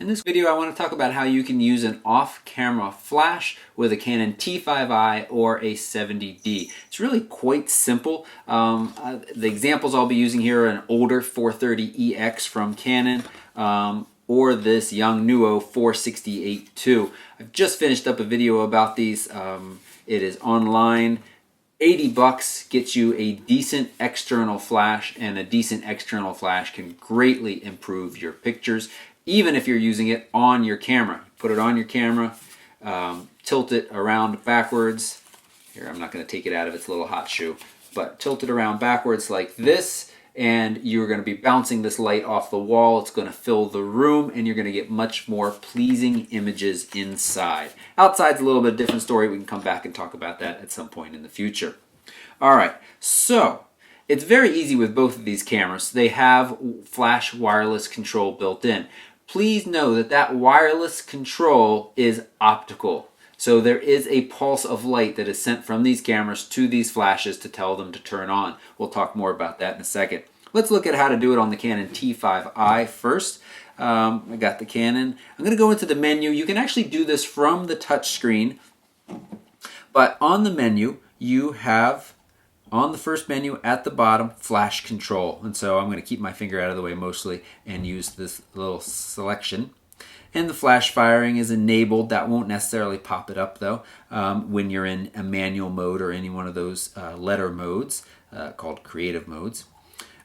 In this video I want to talk about how you can use an off-camera flash with a Canon T5i or a 70D. It's really quite simple. The examples I'll be using here are an older 430EX from Canon or this Yongnuo 468II. I've just finished up a video about these. It is online. $80 gets you a decent external flash, and a decent external flash can greatly improve your pictures, even if you're using it on your camera. Put it on your camera, tilt it around backwards. Here, I'm not going to take it out of its little hot shoe, but tilt it around backwards like this, and you're going to be bouncing this light off the wall. It's going to fill the room, and you're going to get much more pleasing images inside. Outside's a little bit different story. We can come back and talk about that at some point in the future. All right, so it's very easy with both of these cameras. They have flash wireless control built in. Please know that that wireless control is optical. So there is a pulse of light that is sent from these cameras to these flashes to tell them to turn on. We'll talk more about that in a second. Let's look at how to do it on the Canon T5i first. I got the Canon. I'm going to go into the menu. You can actually do this from the touch screen, but on the menu you have, on the first menu at the bottom, flash control. And so I'm going to keep my finger out of the way mostly and use this little selection. And the flash firing is enabled. That won't necessarily pop it up though when you're in a manual mode or any one of those letter modes called creative modes.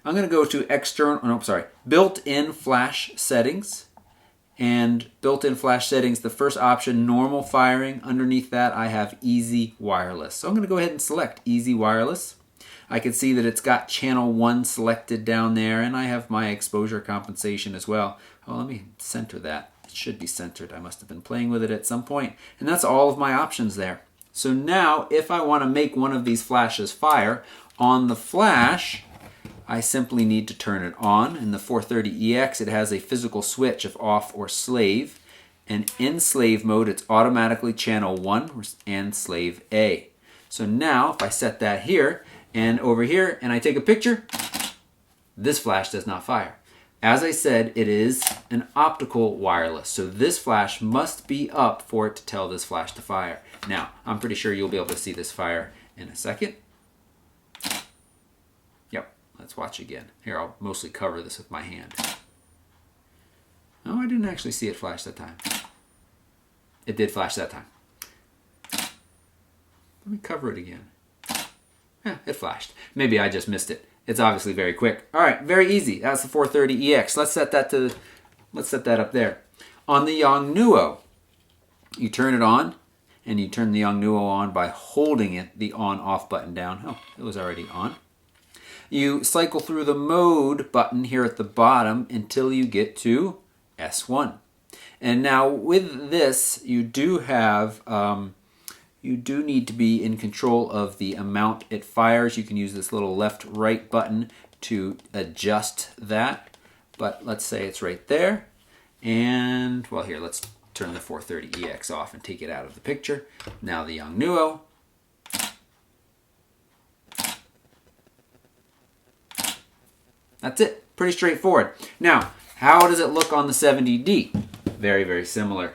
I'm going to go to built-in flash settings. And built-in flash settings, the first option, normal firing. Underneath that I have easy wireless. So I'm going to go ahead and select easy wireless. I can see that it's got channel 1 selected down there, and I have my exposure compensation as well. Oh, let me center that. It should be centered. I must have been playing with it at some point. And that's all of my options there. So now if I want to make one of these flashes fire, on the flash I simply need to turn it on. In the 430EX it has a physical switch of off or slave, and in slave mode it's automatically channel 1 and slave A. So now if I set that here and over here and I take a picture, this flash does not fire. As I said, it is an optical wireless, so this flash must be up for it to tell this flash to fire. Now I'm pretty sure you'll be able to see this fire in a second. Yep. Let's watch again. Here, I'll mostly cover this with my hand. Oh, I didn't actually see it flash that time. It did flash that time. Let me cover it again. Yeah, it flashed. Maybe I just missed it. It's obviously very quick. All right, very easy. That's the 430EX. Let's set that up there. On the Yongnuo, you turn it on, and you turn the Yongnuo on by holding the on-off button down. Oh, it was already on. You cycle through the mode button here at the bottom until you get to S1. And now with this, you do need to be in control of the amount it fires. You can use this little left-right button to adjust that. But let's say it's right there. And, well, here, let's turn the 430EX off and take it out of the picture. Now the Yongnuo. That's it. Pretty straightforward. Now, how does it look on the 70D? Very, very similar.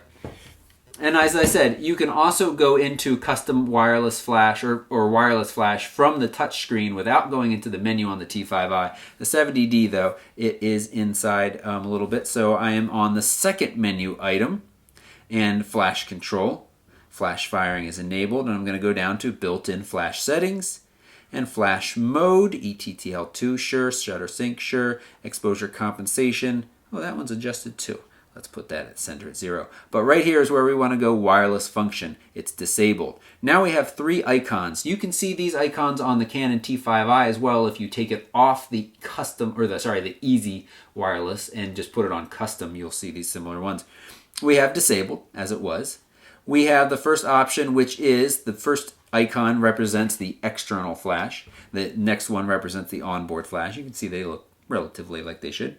And as I said, you can also go into custom wireless flash or wireless flash from the touch screen without going into the menu on the T5i. The 70D, though, it is inside a little bit. So I am on the second menu item and flash control. Flash firing is enabled, and I'm going to go down to built-in flash settings. And flash mode, ETTL2, sure. Shutter sync, sure. Exposure compensation, oh, that one's adjusted too. Let's put that at center at 0. But right here is where we want to go wireless function. It's disabled. Now we have 3 icons. You can see these icons on the Canon T5i as well if you take it off the the easy wireless and just put it on custom. You'll see these similar ones. We have disabled, as it was. We have the first option, which is the first icon represents the external flash. The next one represents the onboard flash. You can see they look relatively like they should.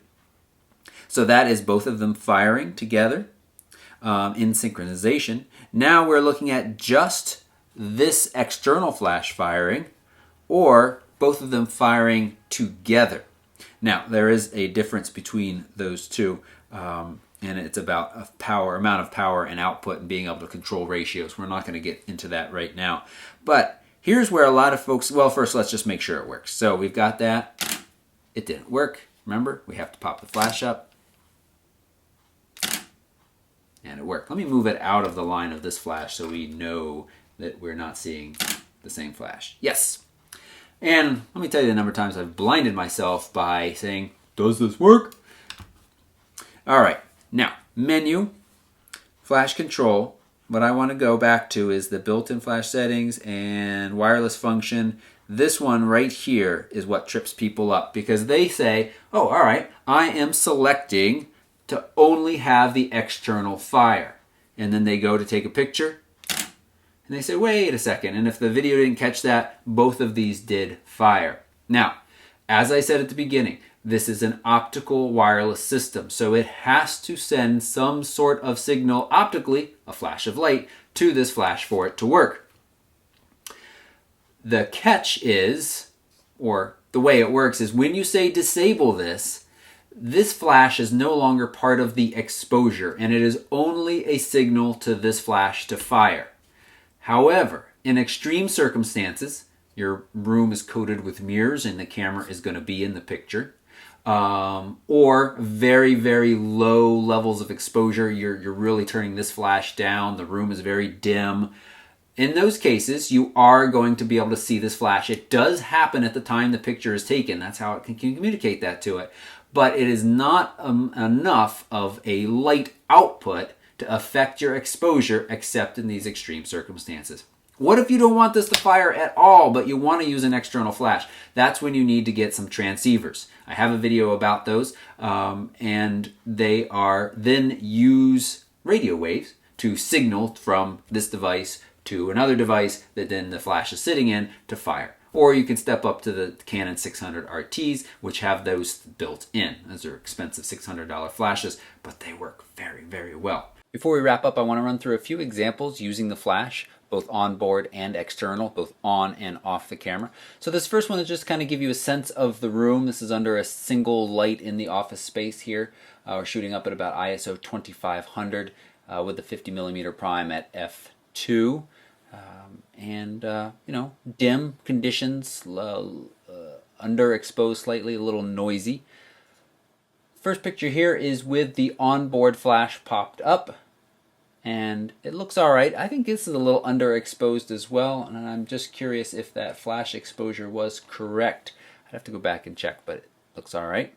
So that is both of them firing together in synchronization. Now we're looking at just this external flash firing, or both of them firing together. Now there is a difference between those two. and it's about amount of power and output and being able to control ratios. We're not going to get into that right now. But here's where a lot of folks, well, first let's just make sure it works. So we've got that. It didn't work. Remember, we have to pop the flash up. And it worked. Let me move it out of the line of this flash so we know that we're not seeing the same flash. Yes. And let me tell you the number of times I've blinded myself by saying, does this work? All right. Now, menu, flash control. What I want to go back to is the built-in flash settings and wireless function. This one right here is what trips people up because they say, oh, all right, I am selecting to only have the external fire. And then they go to take a picture and they say, wait a second. And if the video didn't catch that, both of these did fire. Now, as I said at the beginning, this is an optical wireless system. So it has to send some sort of signal optically, a flash of light, to this flash for it to work. The catch is, or the way it works is when you say disable this, this flash is no longer part of the exposure and it is only a signal to this flash to fire. However, in extreme circumstances, your room is coated with mirrors and the camera is going to be in the picture, or very, very low levels of exposure, you're really turning this flash down, the room is very dim. In those cases, you are going to be able to see this flash. It does happen at the time the picture is taken. That's how it can communicate that to it. But it is not enough of a light output to affect your exposure except in these extreme circumstances. What if you don't want this to fire at all, but you want to use an external flash? That's when you need to get some transceivers. I have a video about those, and they are then use radio waves to signal from this device to another device that then the flash is sitting in to fire. Or you can step up to the Canon 600 RTs, which have those built in. Those are expensive $600 flashes, but they work very, very well. Before we wrap up, I want to run through a few examples using the flash, both onboard and external, both on and off the camera. So this first one is just kind of give you a sense of the room. This is under a single light in the office space here. We're shooting up at about ISO 2500 with the 50mm prime at f2. Dim conditions, underexposed slightly, a little noisy. First picture here is with the onboard flash popped up, and it looks alright. I think this is a little underexposed as well, and I'm just curious if that flash exposure was correct. I'd have to go back and check, but it looks alright.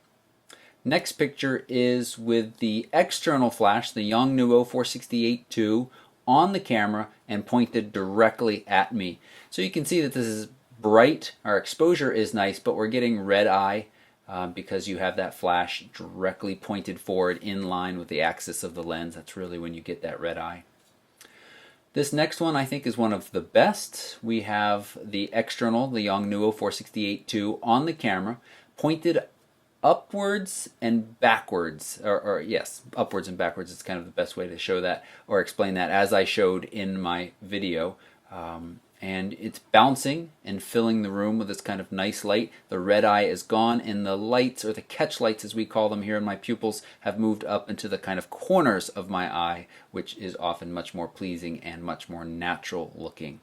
Next picture is with the external flash, the Yongnuo 468II, on the camera and pointed directly at me. So you can see that this is bright. Our exposure is nice, but we're getting red eye because you have that flash directly pointed forward in line with the axis of the lens. That's really when you get that red eye. This next one I think is one of the best. We have the external, the Yongnuo 468II, on the camera, pointed upwards and backwards, or yes, upwards and backwards is kind of the best way to show that or explain that, as I showed in my video. And it's bouncing and filling the room with this kind of nice light. The red eye is gone, and the lights, or the catch lights as we call them here in my pupils, have moved up into the kind of corners of my eye, which is often much more pleasing and much more natural looking.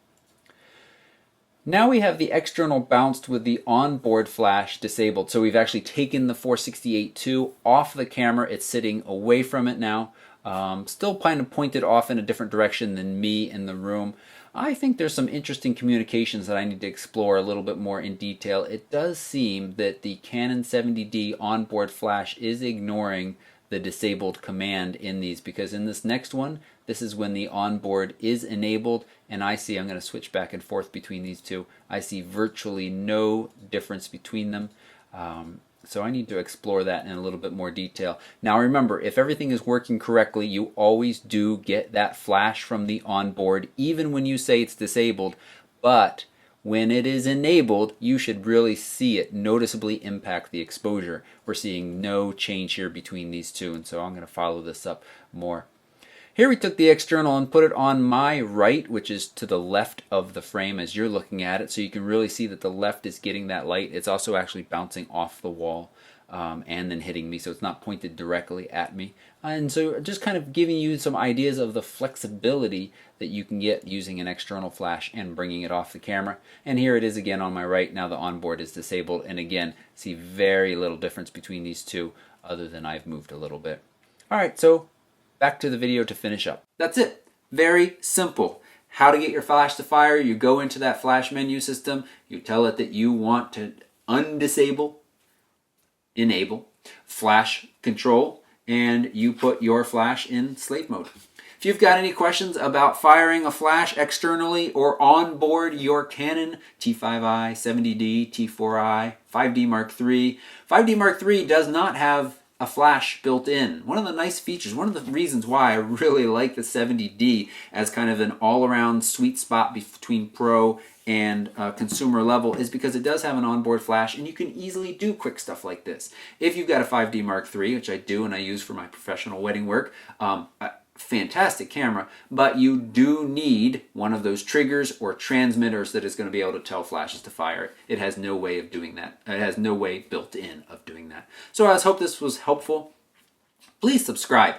Now we have the external bounced with the onboard flash disabled. So we've actually taken the 468II off the camera. It's sitting away from it now. Still kind of pointed off in a different direction than me in the room. I think there's some interesting communications that I need to explore a little bit more in detail. It does seem that the Canon 70D onboard flash is ignoring the disabled command in these, because in this next one, this is when the onboard is enabled, and I see, I'm going to switch back and forth between these two, I see virtually no difference between them. So I need to explore that in a little bit more detail. Now remember, if everything is working correctly, you always do get that flash from the onboard, even when you say it's disabled. But when it is enabled, you should really see it noticeably impact the exposure. We're seeing no change here between these two, and so I'm going to follow this up more. Here we took the external and put it on my right, which is to the left of the frame as you're looking at it, so you can really see that the left is getting that light. It's also actually bouncing off the wall. and then hitting me, so it's not pointed directly at me. And so just kind of giving you some ideas of the flexibility that you can get using an external flash and bringing it off the camera. And here it is again on my right. Now the onboard is disabled, and again, see very little difference between these two other than I've moved a little bit. Alright, so back to the video to finish up. That's it. Very simple. How to get your flash to fire: you go into that flash menu system, you tell it that you want to undisable, enable, flash control, and you put your flash in slave mode. If you've got any questions about firing a flash externally or on board your Canon T5i, 70D, T4i, 5D Mark III. 5D Mark III does not have a flash built in. One of the nice features, one of the reasons why I really like the 70D as kind of an all-around sweet spot between pro and consumer level, is because it does have an onboard flash, and you can easily do quick stuff like this. If you've got a 5D Mark III, which I do and I use for my professional wedding work, fantastic camera, but you do need one of those triggers or transmitters that is going to be able to tell flashes to fire. It has no way of doing that. It has no way built in of doing that. So I hope this was helpful. Please subscribe.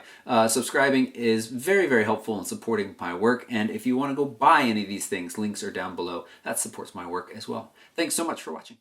Subscribing is very, very helpful in supporting my work, and if you want to go buy any of these things, links are down below. That supports my work as well. Thanks so much for watching.